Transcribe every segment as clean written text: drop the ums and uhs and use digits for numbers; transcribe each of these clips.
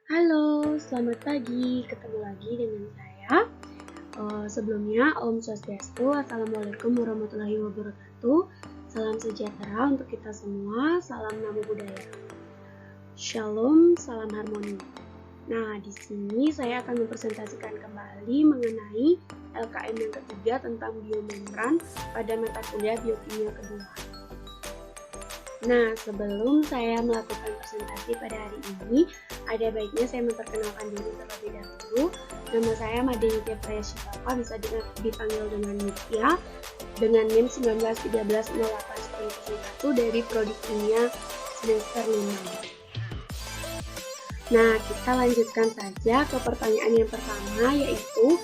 Halo, selamat pagi. Ketemu lagi dengan saya. Sebelumnya, Om Swastiastu, Assalamualaikum warahmatullahi wabarakatuh. Salam sejahtera untuk kita semua. Salam namo buddhaya. Shalom, salam harmoni. Nah, di sini saya akan mempresentasikan kembali mengenai LKM yang ketiga tentang biomembran pada mata kuliah biokimia kedua. Nah, sebelum saya melakukan presentasi pada hari ini, ada baiknya saya memperkenalkan diri terlebih dahulu. Nama saya Made Nitya Prayashiva, bisa dipanggil dengan Nitya, dengan NIM 1913081001 dari Prodi Kimia semester 5. Nah, kita lanjutkan saja ke pertanyaan yang pertama, yaitu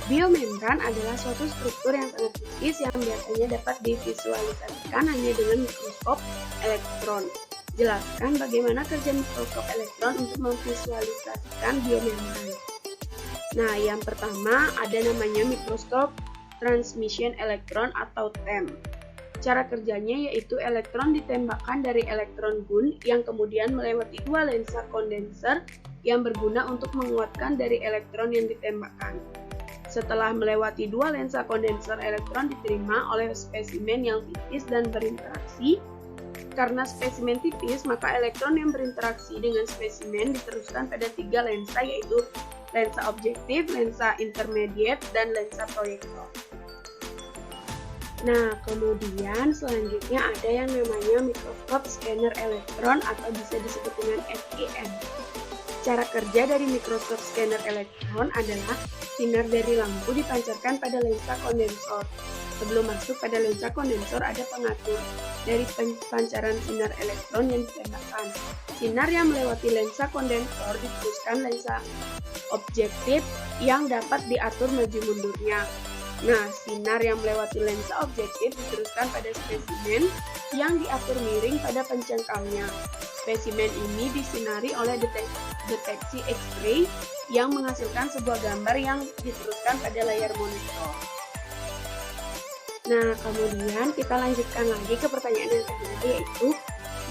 biomembran adalah suatu struktur yang sangat tipis yang biasanya dapat divisualisasikan hanya dengan mikroskop elektron. Jelaskan bagaimana kerja mikroskop elektron untuk memvisualisasikan biomembran. Nah, yang pertama ada namanya mikroskop transmission elektron atau TEM. Cara kerjanya yaitu elektron ditembakkan dari elektron gun yang kemudian melewati dua lensa kondenser yang berguna untuk menguatkan dari elektron yang ditembakkan. Setelah melewati dua lensa kondenser, elektron diterima oleh spesimen yang tipis dan berinteraksi. Karena spesimen tipis, maka elektron yang berinteraksi dengan spesimen diteruskan pada tiga lensa, yaitu lensa objektif, lensa intermediate, dan lensa proyektor. Nah, kemudian selanjutnya ada yang namanya mikroskop scanner elektron atau bisa disebut dengan SEM. Cara kerja dari mikroskop scanner elektron adalah sinar dari lampu dipancarkan pada lensa kondensor. Sebelum masuk pada lensa kondensor ada pengatur dari pancaran sinar elektron yang ditembakkan. Sinar yang melewati lensa kondensor diteruskan lensa objektif yang dapat diatur maju mundurnya. Nah, sinar yang melewati lensa objektif diteruskan pada spesimen yang diatur miring pada pencengkalnya. Spesimen ini disinari oleh deteksi X-ray yang menghasilkan sebuah gambar yang diteruskan pada layar monitor. Nah, kemudian kita lanjutkan lagi ke pertanyaan yang kedua, yaitu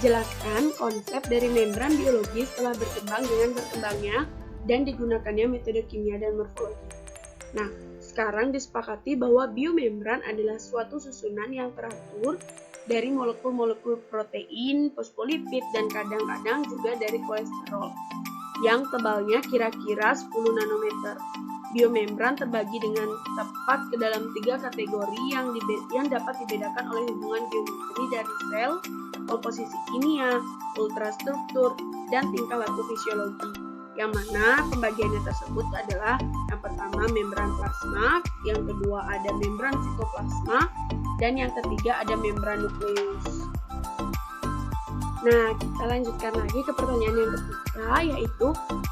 jelaskan konsep dari membran biologis setelah berkembang dengan berkembangnya dan digunakannya metode kimia dan morfologi. Nah, sekarang disepakati bahwa biomembran adalah suatu susunan yang teratur dari molekul-molekul protein, fosfolipid, dan kadang-kadang juga dari kolesterol yang tebalnya kira-kira 10 nanometer. Biomembran terbagi dengan tepat ke dalam tiga kategori yang dapat dibedakan oleh hubungan geometri dari sel, komposisi kimia, ultrastruktur, dan tingkah laku fisiologi. Yang mana pembagiannya tersebut adalah yang pertama membran plasma, yang kedua ada membran sitoplasma, dan yang ketiga ada membran nukleus. Nah, kita lanjutkan lagi ke pertanyaan yang ketiga, yaitu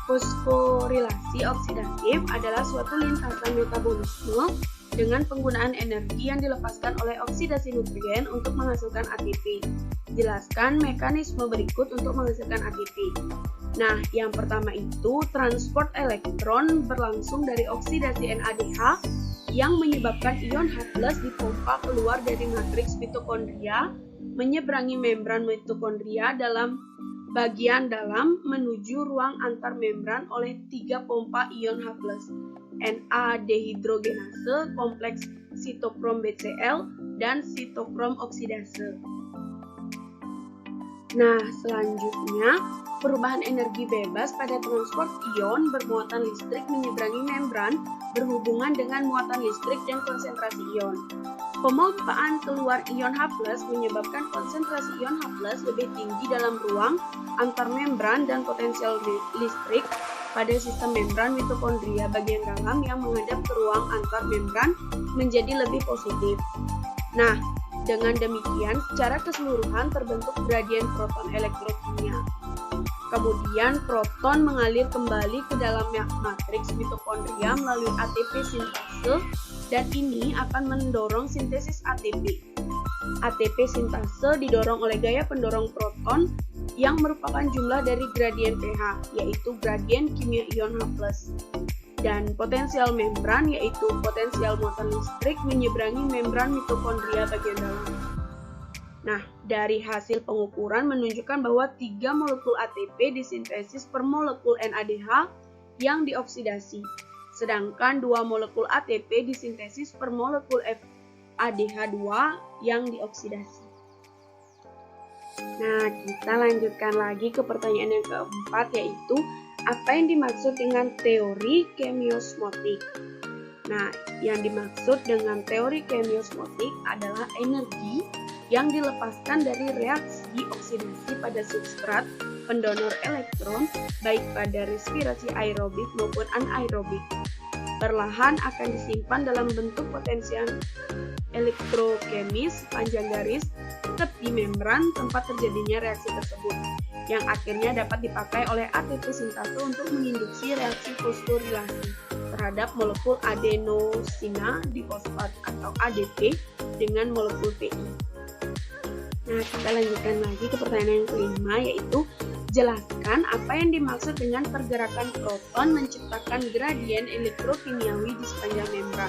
fosforilasi oksidatif adalah suatu lintasan metabolisme dengan penggunaan energi yang dilepaskan oleh oksidasi nutrien untuk menghasilkan ATP. Jelaskan mekanisme berikut untuk menghasilkan ATP. Nah, yang pertama itu transport elektron berlangsung dari oksidasi NADH yang menyebabkan ion H+ dipompa keluar dari matriks mitokondria, menyeberangi membran mitokondria dalam bagian dalam menuju ruang antar membran oleh tiga pompa ion H+, Na dehidrogenase, kompleks sitokrom BCl, dan sitokrom oksidase. Nah, selanjutnya, perubahan energi bebas pada transport ion bermuatan listrik menyeberangi membran berhubungan dengan muatan listrik dan konsentrasi ion. Pemompaan keluar ion H+ menyebabkan konsentrasi ion H+ lebih tinggi dalam ruang antar membran dan potensial listrik pada sistem membran mitokondria bagian dalam yang menghadap ke ruang antar membran menjadi lebih positif. Nah, dengan demikian, secara keseluruhan terbentuk gradien proton elektrokimia. Kemudian, proton mengalir kembali ke dalam matriks mitokondria melalui ATP sintase, dan ini akan mendorong sintesis ATP. ATP sintase didorong oleh gaya pendorong proton yang merupakan jumlah dari gradien pH, yaitu gradien kimia ion H+. Dan potensial membran yaitu potensial muatan listrik menyeberangi membran mitokondria bagian dalam. Nah, dari hasil pengukuran menunjukkan bahwa 3 molekul ATP disintesis per molekul NADH yang dioksidasi, sedangkan 2 molekul ATP disintesis per molekul FADH2 yang dioksidasi. Nah, kita lanjutkan lagi ke pertanyaan yang keempat, yaitu apa yang dimaksud dengan teori kemiosmotik? Nah, yang dimaksud dengan teori kemiosmotik adalah energi yang dilepaskan dari reaksi oksidasi pada substrat pendonor elektron, baik pada respirasi aerobik maupun anaerobik. Perlahan akan disimpan dalam bentuk potensial elektrokemis panjang garis tepi membran tempat terjadinya reaksi tersebut, yang akhirnya dapat dipakai oleh ATP sintase untuk menginduksi reaksi fosforilasi terhadap molekul adenosina difosfat atau ADP dengan molekul PI. Nah, kita lanjutkan lagi ke pertanyaan yang kelima, yaitu jelaskan apa yang dimaksud dengan pergerakan proton menciptakan gradien elektrokimiawi di sepanjang membran.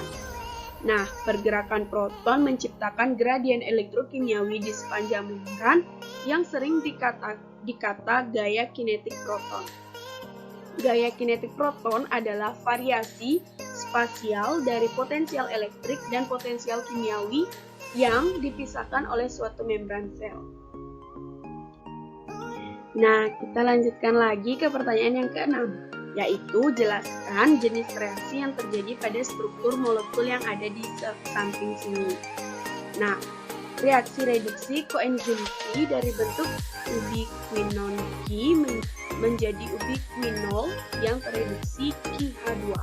Nah, pergerakan proton menciptakan gradien elektrokimiawi di sepanjang membran yang sering dikata gaya kinetik proton. Gaya kinetik proton adalah variasi spasial dari potensial elektrik dan potensial kimiawi yang dipisahkan oleh suatu membran sel. Nah, kita lanjutkan lagi ke pertanyaan yang keenam, yaitu jelaskan jenis reaksi yang terjadi pada struktur molekul yang ada di samping sini. Nah, reaksi reduksi koenzim Q dari bentuk ubiquinon Q menjadi ubiquinol yang tereduksi QH2.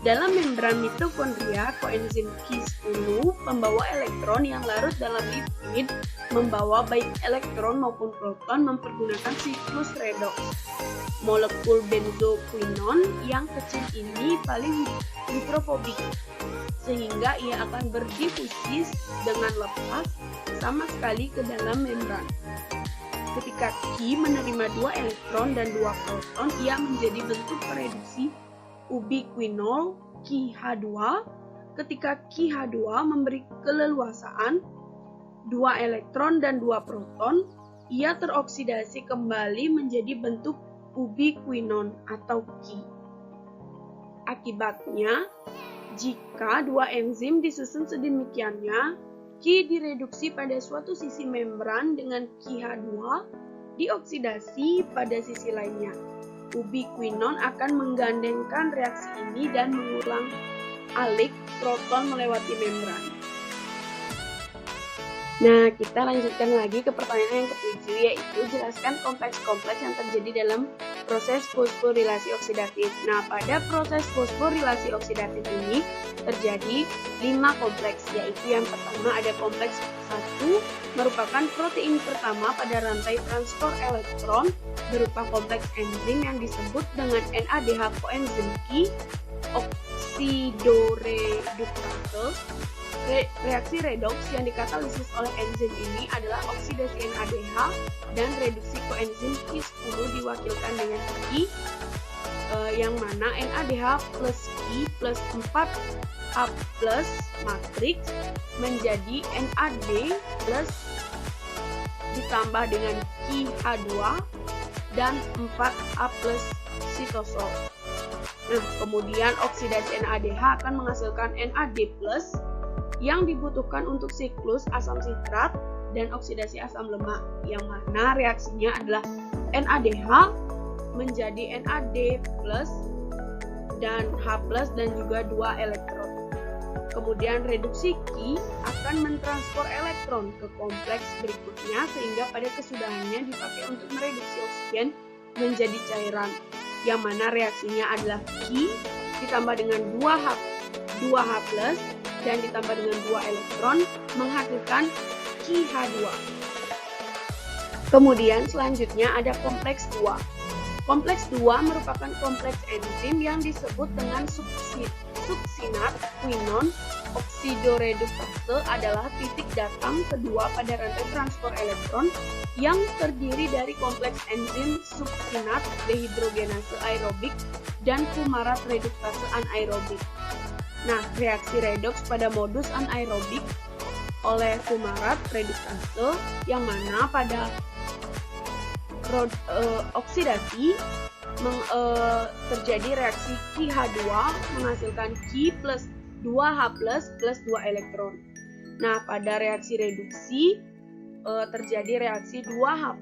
Dalam membran mitokondria, koenzim Q10 pembawa elektron yang larut dalam lipid membawa baik elektron maupun proton mempergunakan siklus redoks. Molekul benzoquinon yang kecil ini paling hidrofobik, sehingga ia akan berdifusi dengan lepas sama sekali ke dalam membran. Ketika Q menerima 2 elektron dan 2 proton, ia menjadi bentuk reduksi ubiquinol QH2. Ketika QH2 memberi keleluasaan 2 elektron dan 2 proton, ia teroksidasi kembali menjadi bentuk ubiquinon atau Q. Akibatnya, jika 2 enzim disusun sedemikiannya, Q direduksi pada suatu sisi membran dengan QH2 dioksidasi pada sisi lainnya. Ubiquinon akan menggandengkan reaksi ini dan mengulang alik proton melewati membran. Nah, kita lanjutkan lagi ke pertanyaan yang ketujuh, yaitu jelaskan kompleks-kompleks yang terjadi dalam proses fosforilasi oksidatif. Nah, pada proses fosforilasi oksidatif ini terjadi 5 kompleks, yaitu yang pertama ada kompleks 1, merupakan protein pertama pada rantai transport elektron berupa kompleks enzim yang disebut dengan NADH koenzim Q oksidoreduktase. Reaksi redoks yang dikatalisis oleh enzim ini adalah oksidasi NADH dan reduksi koenzim Q10 diwakilkan dengan Q, yang mana NADH plus Q plus 4A plus matriks menjadi NAD plus ditambah dengan QH2 dan 4A plus sitosol. Nah, kemudian oksidasi NADH akan menghasilkan NAD plus yang dibutuhkan untuk siklus asam sitrat dan oksidasi asam lemak, yang mana reaksinya adalah NADH menjadi NAD plus dan H plus dan juga 2 elektron. Kemudian reduksi Q akan mentransfer elektron ke kompleks berikutnya sehingga pada kesudahannya dipakai untuk mereduksi oksigen menjadi cairan, yang mana reaksinya adalah Q ditambah dengan 2H plus dan ditambah dengan 2 elektron menghasilkan QH2. Kemudian selanjutnya ada kompleks 2. Kompleks 2 merupakan kompleks enzim yang disebut dengan suksinat quinon oksidoreduktase, adalah titik datang kedua pada rantai transport elektron yang terdiri dari kompleks enzim suksinat dehidrogenase aerobik dan fumarat reduktase anaerobik. Nah, reaksi redoks pada modus anaerobik oleh fumarat reduktase, yang mana pada oksidasi terjadi reaksi Ki-H2 menghasilkan Ki plus 2H plus 2 elektron. Nah, pada reaksi reduksi terjadi reaksi 2H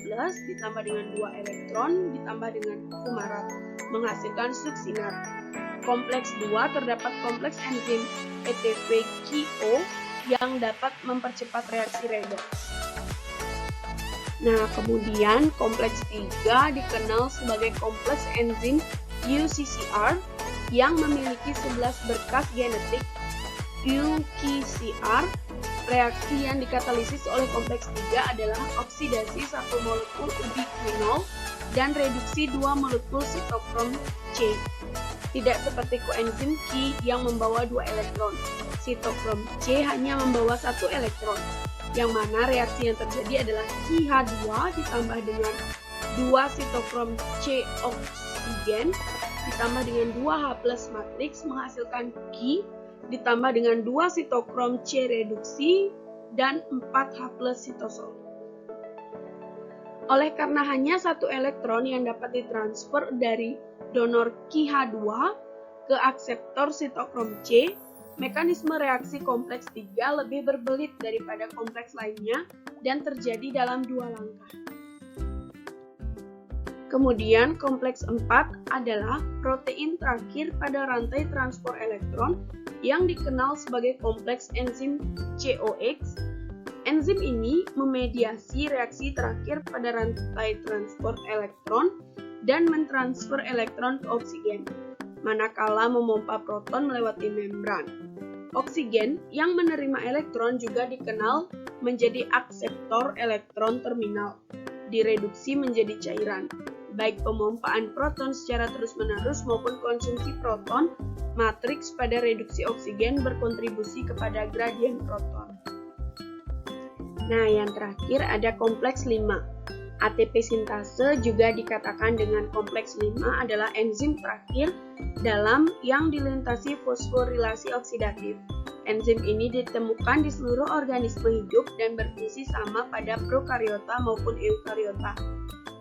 ditambah dengan 2 elektron ditambah dengan fumarat menghasilkan suksinat. Kompleks 2 terdapat kompleks enzim ETP-KO yang dapat mempercepat reaksi redoks. Nah, kemudian kompleks 3 dikenal sebagai kompleks enzim UCCR yang memiliki 11 berkas genetik UKCR. Reaksi yang dikatalisis oleh kompleks 3 adalah oksidasi 1 molekul ubiquinol dan reduksi 2 molekul sitokrom C. Tidak seperti koenzim Ki yang membawa 2 elektron. Sitokrom C hanya membawa 1 elektron, yang mana reaksi yang terjadi adalah Ki-H2 ditambah dengan 2 sitokrom C oksigen ditambah dengan 2H+ matriks menghasilkan Ki ditambah dengan 2 sitokrom C reduksi dan 4H+ sitosol. Oleh karena hanya 1 elektron yang dapat ditransfer dari donor Ki-H2 ke akseptor sitokrom C, mekanisme reaksi kompleks 3 lebih berbelit daripada kompleks lainnya dan terjadi dalam 2 langkah. Kemudian kompleks 4 adalah protein terakhir pada rantai transport elektron yang dikenal sebagai kompleks enzim COX. Enzim ini memediasi reaksi terakhir pada rantai transport elektron dan mentransfer elektron ke oksigen, manakala memompa proton melewati membran. Oksigen yang menerima elektron juga dikenal menjadi akseptor elektron terminal, direduksi menjadi cairan. Baik pemompaan proton secara terus-menerus maupun konsumsi proton, matriks pada reduksi oksigen berkontribusi kepada gradien proton. Nah, yang terakhir ada kompleks 5. ATP sintase juga dikatakan dengan kompleks 5 adalah enzim terakhir dalam yang dilintasi fosforilasi oksidatif. Enzim ini ditemukan di seluruh organisme hidup dan berfungsi sama pada prokariota maupun eukariota.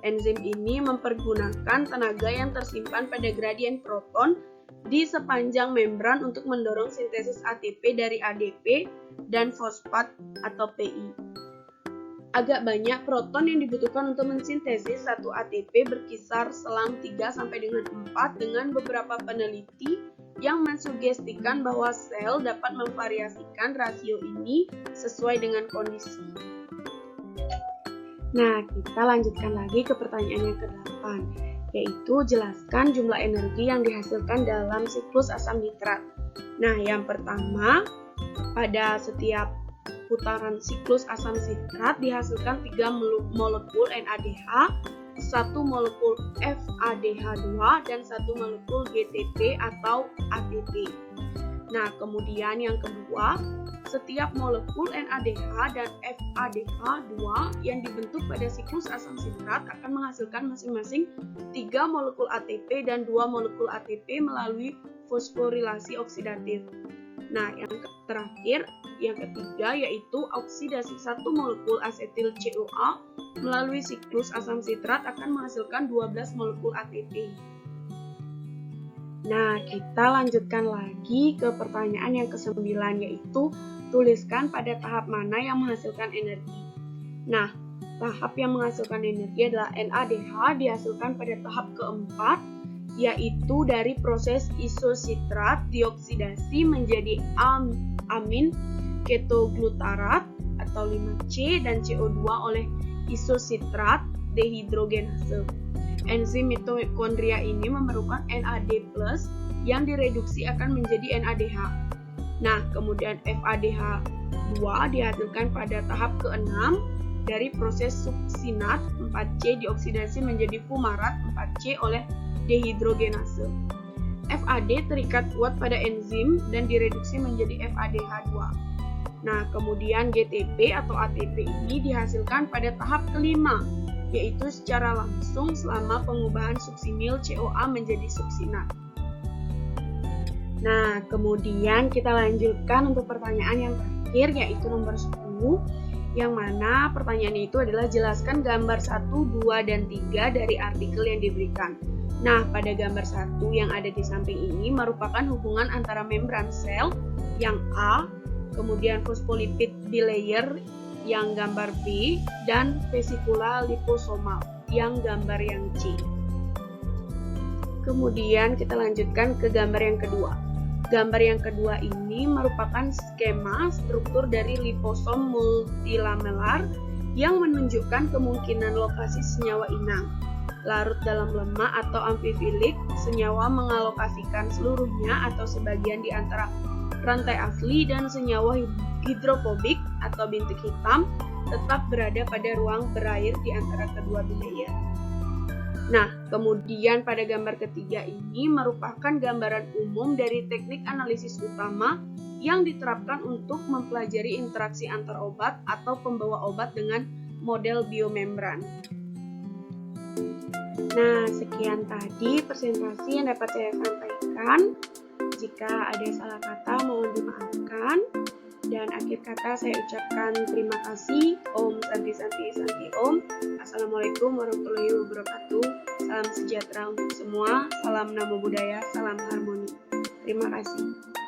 Enzim ini mempergunakan tenaga yang tersimpan pada gradien proton di sepanjang membran untuk mendorong sintesis ATP dari ADP dan fosfat atau PI. Agak banyak proton yang dibutuhkan untuk mensintesis satu ATP berkisar selang 3 sampai dengan 4 dengan beberapa peneliti yang mensugestikan bahwa sel dapat memvariasikan rasio ini sesuai dengan kondisi. Nah, kita lanjutkan lagi ke pertanyaan yang ke-8, yaitu jelaskan jumlah energi yang dihasilkan dalam siklus asam nitrat. Nah, yang pertama, pada setiap putaran siklus asam nitrat dihasilkan 3 molekul NADH, 1 molekul FADH2, dan 1 molekul GTP atau ATP. Nah, kemudian yang kedua, setiap molekul NADH dan FADH2 yang dibentuk pada siklus asam nitrat akan menghasilkan masing-masing 3 molekul ATP dan 2 molekul ATP melalui fosforilasi oksidatif. Nah, yang terakhir, yang ketiga, yaitu oksidasi 1 molekul asetil CoA melalui siklus asam nitrat akan menghasilkan 12 molekul ATP. Nah, kita lanjutkan lagi ke pertanyaan yang ke-9, yaitu tuliskan pada tahap mana yang menghasilkan energi. Nah, tahap yang menghasilkan energi adalah NADH dihasilkan pada tahap keempat, yaitu dari proses isositrat dioksidasi menjadi amin ketoglutarat atau 5C dan CO2 oleh isositrat dehidrogenase. Enzim mitokondria ini memerlukan NAD+ yang direduksi akan menjadi NADH. Nah, kemudian FADH2 dihasilkan pada tahap ke-6 dari proses suksinat 4C dioksidasi menjadi fumarat 4C oleh dehidrogenase. FAD terikat kuat pada enzim dan direduksi menjadi FADH2. Nah, kemudian GTP atau ATP ini dihasilkan pada tahap kelima, yaitu secara langsung selama pengubahan suksinil CoA menjadi suksinat. Nah, kemudian kita lanjutkan untuk pertanyaan yang terakhir, yaitu nomor 10. kamu, yang mana pertanyaannya itu adalah jelaskan gambar 1, 2, dan 3 dari artikel yang diberikan. Nah, pada gambar 1 yang ada di samping ini merupakan hubungan antara membran sel yang A, kemudian fosfolipid bilayer yang gambar B, dan vesikula liposomal yang gambar yang C. Kemudian kita lanjutkan ke gambar yang kedua. Gambar yang kedua ini merupakan skema struktur dari liposom multilamelar yang menunjukkan kemungkinan lokasi senyawa inang. Larut dalam lemak atau amfifilik, senyawa mengalokasikan seluruhnya atau sebagian di antara rantai asli, dan senyawa hidrofobik atau bintik hitam tetap berada pada ruang berair di antara kedua bilayer. Nah, kemudian pada gambar ketiga ini merupakan gambaran umum dari teknik analisis utama yang diterapkan untuk mempelajari interaksi antar obat atau pembawa obat dengan model biomembran. Nah, sekian tadi presentasi yang dapat saya sampaikan. Jika ada salah kata mohon dimaafkan. Dan akhir kata saya ucapkan terima kasih. Om Santi Santi Santi Om. Assalamualaikum warahmatullahi wabarakatuh. Salam sejahtera untuk semua. Salam Namo Buddhaya. Salam harmoni. Terima kasih.